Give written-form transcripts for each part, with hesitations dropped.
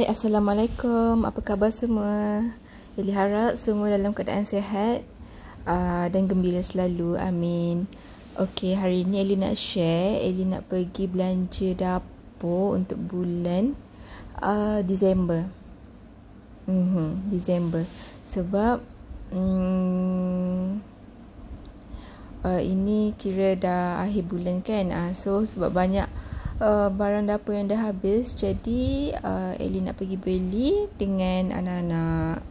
Hai, Assalamualaikum. Apa khabar semua? Eli harap semua dalam keadaan sihat dan gembira selalu. Amin. Okey, hari ni Eli nak share. Eli nak pergi belanja dapur untuk bulan Disember. Disember. Sebab ini kira dah akhir bulan kan. So sebab banyak barang dapur yang dah habis, jadi Eli nak pergi beli dengan anak-anak.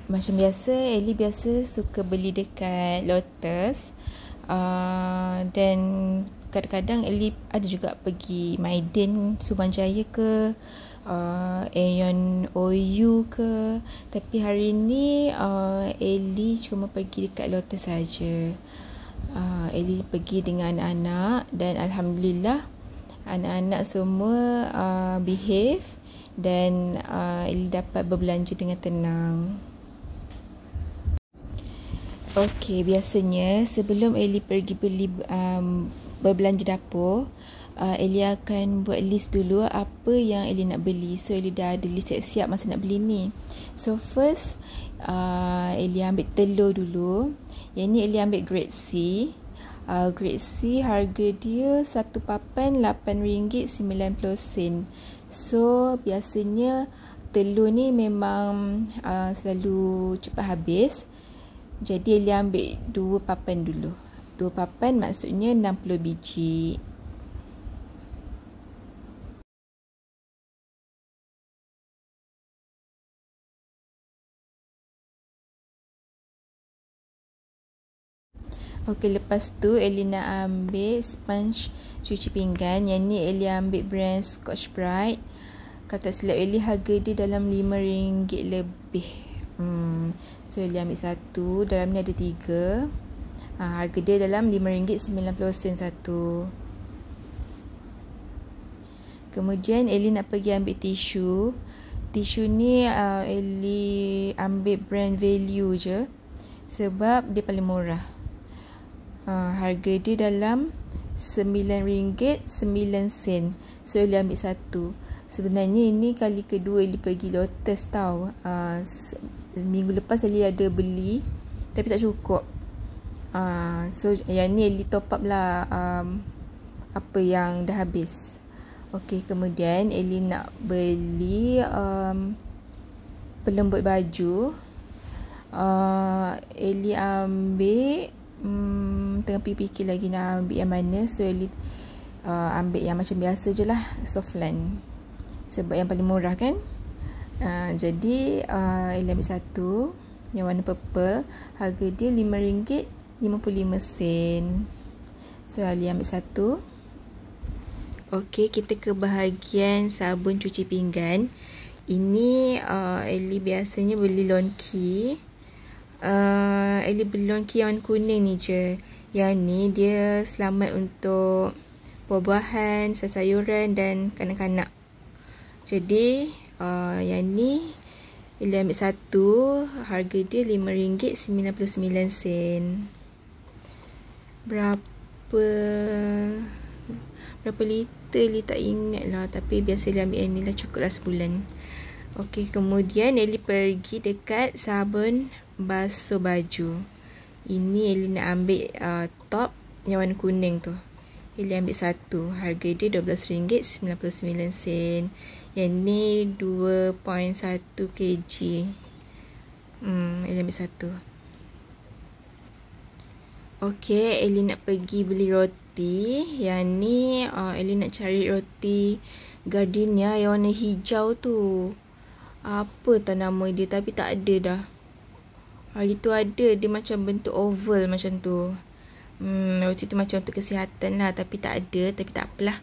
Macam biasa, Eli biasa suka beli dekat Lotus, dan kadang-kadang Eli ada juga pergi Maiden, Suruhanjaya ke, Aeon OU ke. Tapi hari ni Eli cuma pergi dekat Lotus saja. Eli pergi dengan anak-anak dan Alhamdulillah anak-anak semua behave dan Eli dapat berbelanja dengan tenang. Okey, biasanya sebelum Eli pergi beli berbelanja dapur, Eli akan buat list dulu apa yang Eli nak beli. So Eli dah ada list siap masa nak beli ni. So first Eli ambil telur dulu. Yang ni Eli ambil grade C. Grade C harga dia satu papan RM8.90. So biasanya telur ni memang selalu cepat habis. Jadi Eli ambil 2 papan dulu. 2 papan maksudnya 60 biji. Okey, lepas tu Eli nak ambil sponge cuci pinggan. Yang ni Eli ambil brand Scotch-Brite. Kalau tak silap Eli harga dia dalam RM5 lebih. So Eli ambil satu. Dalam ni ada 3. Harga dia dalam RM5.90 satu. Kemudian Eli nak pergi ambil tisu. Tisu ni Eli ambil brand Value je, sebab dia paling murah. Harga dia dalam RM9.09. So Eli ambil satu. Sebenarnya ini kali kedua Eli pergi Lotus tau. Minggu lepas Eli ada beli tapi tak cukup. So yang ni Eli top up lah apa yang dah habis. Okey, kemudian Eli nak beli pelembut baju. Eli ambil tengah fikir lagi nak ambil yang mana. So Eli ambil yang macam biasa je lah, Softland, sebab yang paling murah kan. Jadi Eli ambil satu yang warna purple. Harga dia RM5.55. So Eli ambil satu. Okey, kita ke bahagian sabun cuci pinggan. Ini Eli biasanya beli Lonki. Eli beli Lonki yang warna kuning ni je. Yang ni dia selamat untuk buah-buahan, sayur-sayuran dan kanak-kanak. Jadi yang ni Eli ambil satu. Harga dia RM5.99. Berapa liter Eli tak ingat lah, tapi biasa Eli ambil yang ni lah, cukup lah sebulan. Okey, kemudian Eli pergi dekat sabun basuh baju. Ini Eli nak ambil top yang warna kuning tu. Eli ambil satu. Harga dia RM12.99. Yang ni 2.1 kg. Eli ambil satu. Okey, Eli nak pergi beli roti. Yang ni Eli nak cari roti Gardenia yang warna hijau tu. Apa tak nama dia, tapi tak ada dah. Hari tu ada, dia macam bentuk oval macam tu. Roti tu macam untuk kesihatan lah, tapi tak ada. Tapi tak apalah,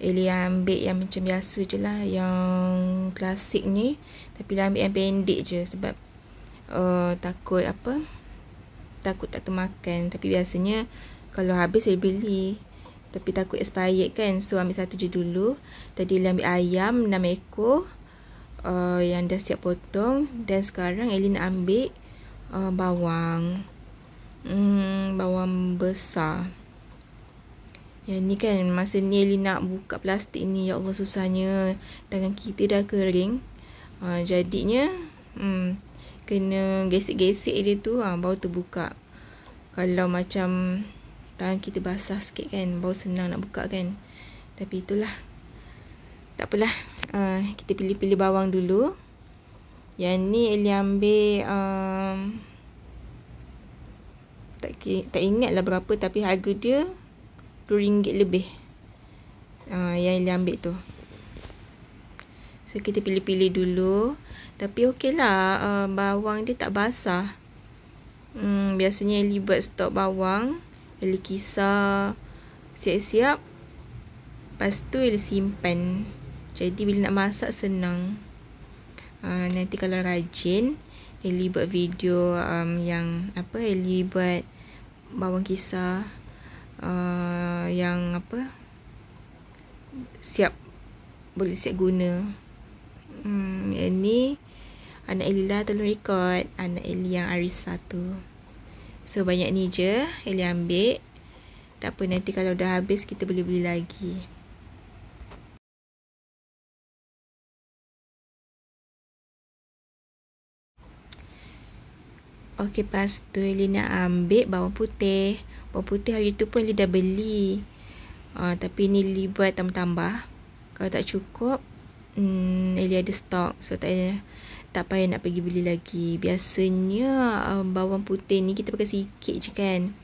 Eli ambil yang macam biasa je lah, yang klasik ni. Tapi Eli ambil yang pendek je sebab takut tak termakan. Tapi biasanya kalau habis Eli beli, tapi takut expired kan. So ambil satu je dulu. Tadi Eli ambil ayam 6 ekor yang dah siap potong. Dan sekarang Eli nak ambil bawang. Bawang besar. Yang ni kan masa ni Eli nak buka plastik ni, ya Allah susahnya. Tangan kita dah kering. Jadinya kena gesek-gesek dia tu baru terbuka. Kalau macam tangan kita basah sikit kan, baru senang nak buka kan. Tapi itulah, tak apalah. Kita pilih-pilih bawang dulu. Yang ni Eli ambil tak ingat lah berapa, tapi harga dia RM10 lebih. Yang Eli ambil tu. So kita pilih-pilih dulu. Tapi okey lah, bawang dia tak basah. Biasanya Eli buat stok bawang, Eli kisar siap-siap, lepas tu Eli simpan. Jadi bila nak masak senang. Nanti kalau rajin, Eli buat video yang Eli buat bawang kisar yang boleh siap guna. Yang ni anak Eli lah tolong record, anak Eli yang Arisa tu. So banyak ni je Eli ambil. Tak apa, nanti kalau dah habis kita boleh beli lagi. Okey, lepas tu Eli nak ambil bawang putih. Bawang putih hari tu pun Eli dah beli. Tapi ni Eli buat tambah-tambah. Kalau tak cukup, Eli ada stok. So tak payah nak pergi beli lagi. Biasanya bawang putih ni kita pakai sikit je kan.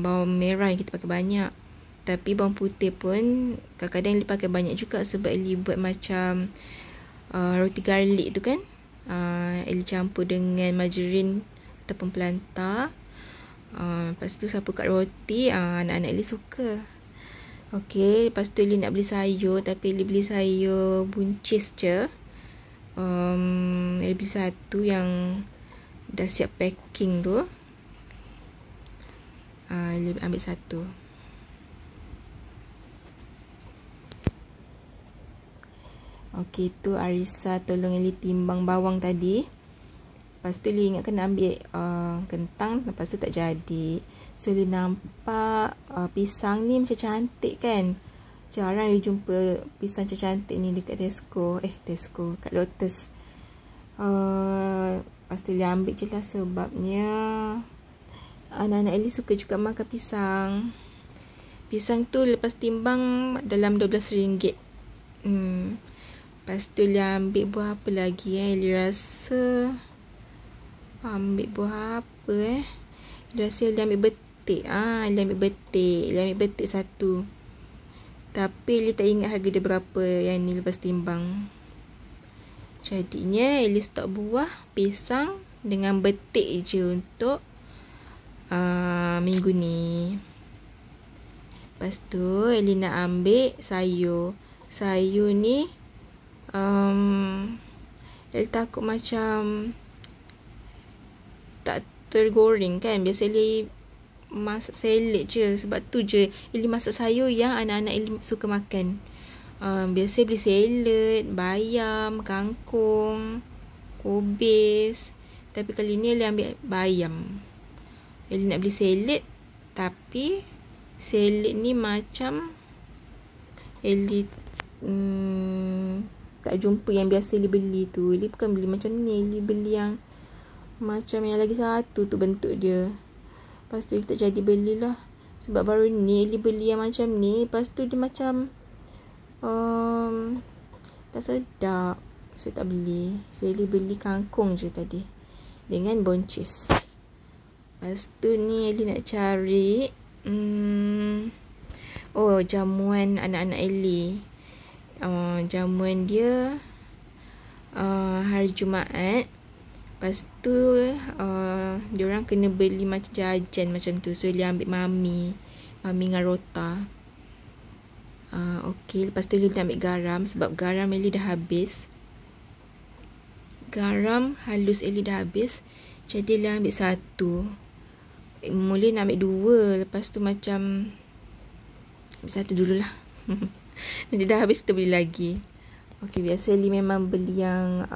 Bawang merah kita pakai banyak. Tapi bawang putih pun kadang-kadang Eli pakai banyak juga. Sebab Eli buat macam roti garlic tu kan. Eli campur dengan margarin ataupun plantar. Lepas tu sapu kat roti. Anak-anak Eli suka. Okey, lepas tu Eli nak beli sayur. Tapi Eli beli sayur buncis je. Eli beli satu yang dah siap packing tu. Eli ambil satu. Okey, tu Arisa tolong Eli timbang bawang tadi. Lepas tu Eli ingat kena ambil kentang. Lepas tu tak jadi. So Eli nampak pisang ni macam cantik kan. Jarang Eli jumpa pisang macam cantik ni dekat Tesco. Kat Lotus. Lepas tu Eli ambil je lah sebabnya anak-anak Eli suka juga makan pisang. Pisang tu lepas timbang dalam RM12. Lepas tu Eli ambil buah apa lagi Eli rasa ambil buah apa Eli rasa Eli ambil betik. Eli ambil betik. Eli ambil betik satu. Tapi Eli tak ingat harga dia berapa yang ni lepas timbang. Jadinya Eli stok buah, pisang dengan betik je untuk minggu ni. Lepas tu Eli nak ambil sayur. Sayur ni Eli takut macam tak tergoreng kan. Biasa Eli masak salad je. Sebab tu je Eli masak sayur yang anak-anak Eli suka makan. Biasa beli salad, bayam, kangkung, kubis. Tapi kali ni Eli ambil bayam. Eli nak beli salad, tapi salad ni macam Eli tak jumpa yang biasa Eli beli tu. Eli bukan beli macam ni. Eli beli yang macam yang lagi satu tu bentuk dia. Lepas tu Eli tak jadi belilah. Sebab baru ni Eli beli yang macam ni. Lepas tu dia macam tak sedap. So tak beli. So Eli beli kangkung je tadi dengan buncis. Lepas tu ni Eli nak cari jamuan anak-anak Eli. Jamuan dia hari Jumaat. Lepas tu diorang kena beli macam jajan macam tu. So Eli ambil mami dengan rota. Okey, lepas tu Eli nak ambil garam. Sebab garam Eli dah habis. Garam halus Eli dah habis. Jadi Eli ambil satu. Mula nak ambil dua. Lepas tu macam ambil satu dululah. Nanti dah habis kita beli lagi. Okey, biasa Eli memang beli yang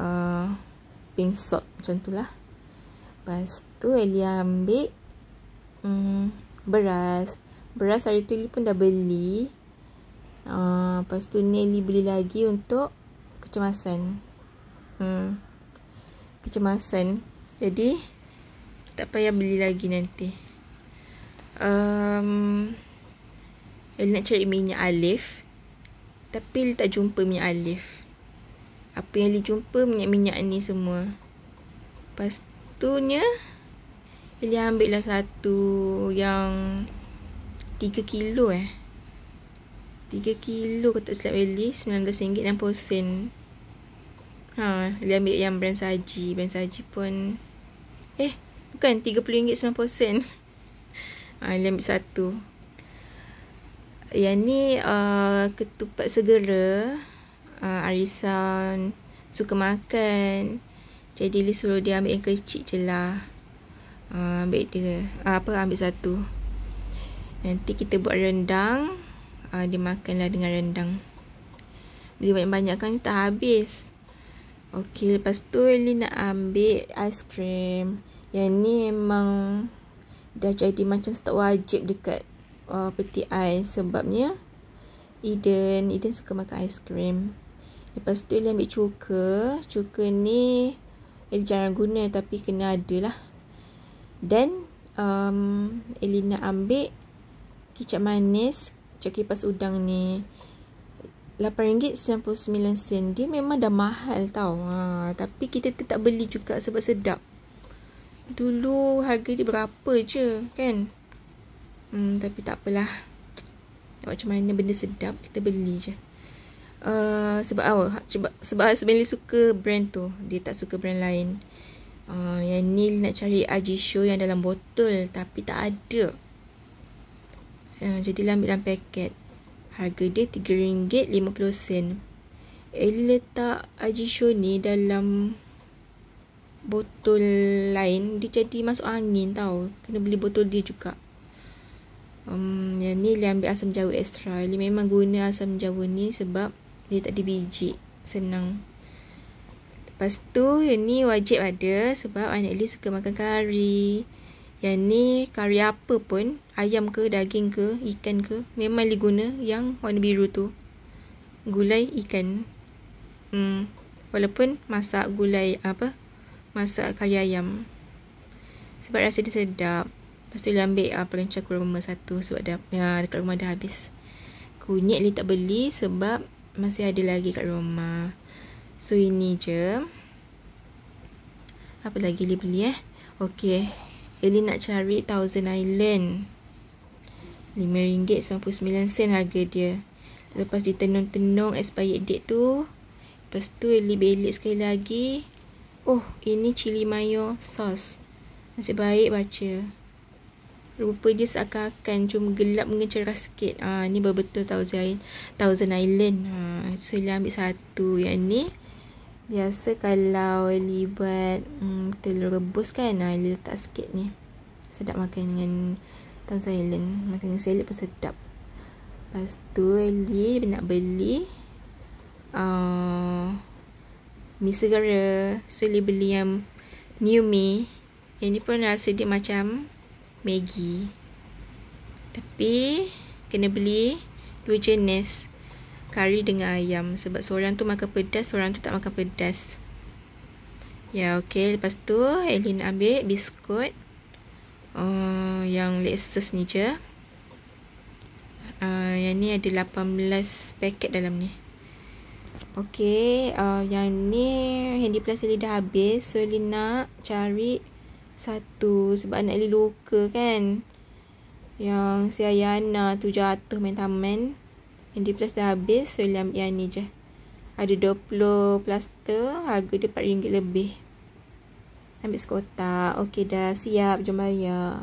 pink salt macam tu lah. Lepas tu Eli ambil beras. Beras hari tu Ellie pun dah beli. Lepas tu ni Ellie beli lagi untuk kecemasan. Kecemasan. Jadi tak payah beli lagi nanti. Ellie nak cari minyak Alif, tapi Ellie tak jumpa minyak Alif. Apa yang Ellie jumpa minyak-minyak ni semua. Lepas tu nya Ellie ambil lah satu yang 3 kilo 3 kilo kalau tak silap Ellie, RM19.60. Ellie ambil yang brand Saji. Brand Saji pun bukan, RM30.90. Ellie ambil satu. Yang ni ketupat segera. Arisan suka makan, jadi Ellie suruh dia ambil yang kecil je lah. Ambil satu. Nanti kita buat rendang. Dia makanlah dengan rendang. Beli banyak-banyak kan tak habis. Okey, lepas tu Ellie nak ambil aiskrim. Yang ni memang dah jadi macam stok wajib dekat peti ais. Sebabnya Eden suka makan aiskrim. Lepas tu Ellie ambil cuka. Cuka ni Ellie jarang guna, tapi kena ada lah. Dan Ellie nak ambil kicap manis, kicap kipas udang ni RM8.99. Dia memang dah mahal tau. Tapi kita tetap beli juga sebab sedap. Dulu harga dia berapa je kan. Tapi tak apalah. Macam mana benda sedap, kita beli je. Sebab Ellie suka brand tu, dia tak suka brand lain. Yang ni nak cari Ajisho yang dalam botol, tapi tak ada. Jadi ambil dalam paket. Harga dia RM3.50. Ellie letak Ajisho ni dalam botol lain, dia jadi masuk angin tau. Kena beli botol dia juga. Yang ni Ellie ambil asam jawa extra. Ellie memang guna asam jawa ni sebab dia tak ada biji, senang. Lepas tu yang ni wajib ada sebab anak Ellie suka makan kari. Yang ni kari apa pun, ayam ke, daging ke, ikan ke, memang Ellie guna yang warna biru tu. Gulai ikan. Walaupun masak masak kari ayam. Sebab rasa dia sedap. Lepas tu Ellie ambil pelencar kurma satu sebab dekat rumah dah habis. Kunyit Ellie tak beli sebab masih ada lagi kat rumah. So ini je. Apa lagi Ellie beli Okey, Ellie nak cari Thousand Island. RM5.99 harga dia. Lepas ditenung-tenung expired date tu, lepas tu Ellie belik sekali lagi. Oh, ini chili mayo sauce. Nasib baik baca. Rupa dia seakan-akan cuma gelap dengan cerah sikit. Ni betul Thousand Island. So Ellie ambil satu. Yang ni biasa kalau Ellie buat telur rebus kan, Ellie letak sikit ni. Sedap makan dengan Thousand Island. Makan dengan salad pun sedap. Lepas tu Ellie nak beli mi segera. So Ellie beli yang new mi. Yang ni pun rasa dia macam Maggi, tapi kena beli 2 jenis, kari dengan ayam. Sebab seorang tu makan pedas, seorang tu tak makan pedas. Okey. Lepas tu Ellie nak ambil biskut yang Lexus ni je. Yang ni ada 18 paket dalam ni. Okey. Yang ni Handy Plus Ellie dah habis. So Ellie nak cari satu sebab anak Ellie luka kan. Yang si Ayana tu jatuh main taman. Handy Plus dah habis. So Ellie ambil yang ni je. Ada 20 plaster. Harga dia RM4 lebih. Ambil sekotak. Okey dah siap. Jom bayar.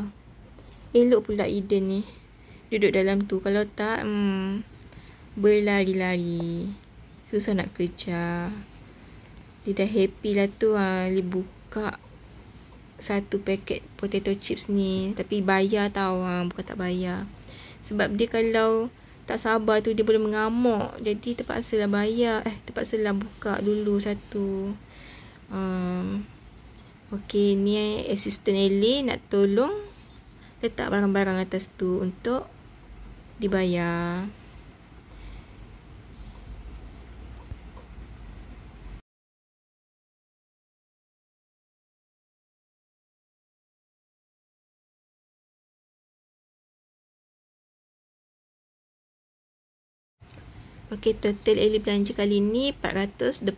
Elok pula Eden ni duduk dalam tu. Kalau tak berlari-lari. Susah nak kejar. Dia dah happy lah tu. Ellie buka satu paket potato chips ni, tapi bayar tau, bukan tak bayar. Sebab dia kalau tak sabar tu dia boleh mengamuk. Jadi terpaksalah bayar. Terpaksalah buka dulu satu. Okey, ni assistant Ellie nak tolong letak barang-barang atas tu untuk dibayar. Okey, total Ellie belanja kali ni RM429.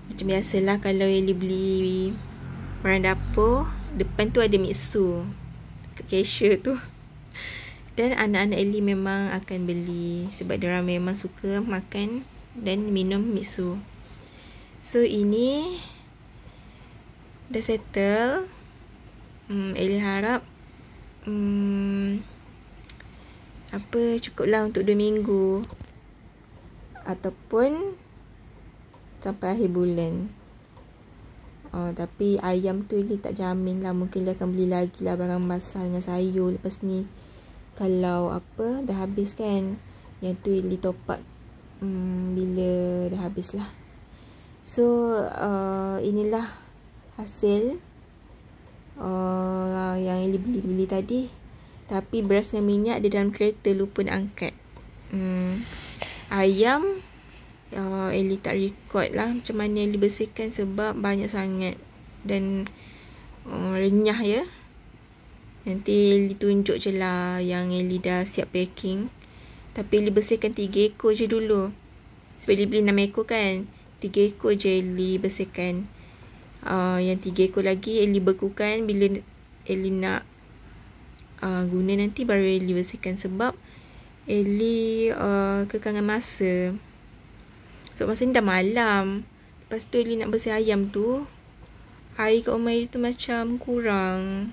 Macam biasalah kalau Ellie beli barang dapur, depan tu ada mixer kat cashier tu. Dan anak-anak Ellie memang akan beli sebab diorang memang suka makan dan minum mixer. So ini dah settle. Ellie harap cukuplah untuk 2 minggu ataupun sampai akhir bulan. Tapi ayam tu Ellie tak jamin lah, mungkin dia akan beli lagi lah barang basah dengan sayur lepas ni. Kalau dah habis kan, yang tu Ellie top up bila dah habis lah. So inilah hasil yang Ellie beli tadi. Tapi beras dengan minyak di dalam kereta lupa nak angkat. Ayam Ellie tak record lah macam mana Ellie bersihkan sebab banyak sangat dan renyah ya. Nanti Ellie tunjuk je lah yang Ellie dah siap packing. Tapi Ellie bersihkan 3 ekor je dulu. Sebab Ellie beli 6 ekor kan, 3 ekor je Ellie bersihkan. Yang 3 ekor lagi Ellie bekukan bila Ellie nak guna nanti baru Ellie bersihkan. Sebab Ellie kekangan masa. So masa ni dah malam. Lepas tu Ellie nak bersih ayam tu, air kat rumah Ellie tu macam kurang.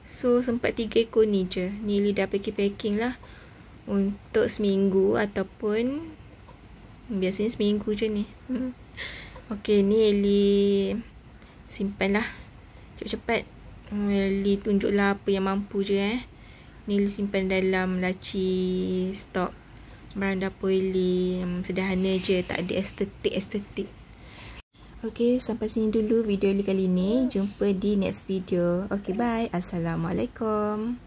So sempat 3 ekor ni je. Ni Ellie dah packing lah untuk seminggu ataupun biasanya seminggu je ni. Okay, ni Ellie simpan lah cepat-cepat. Ellie tunjuklah apa yang mampu je Ni Ellie simpan dalam laci stok barang dapur Ellie. Sederhana je, tak ada estetik. Okay, sampai sini dulu video Ellie kali ni. Jumpa di next video. Okay, bye. Assalamualaikum.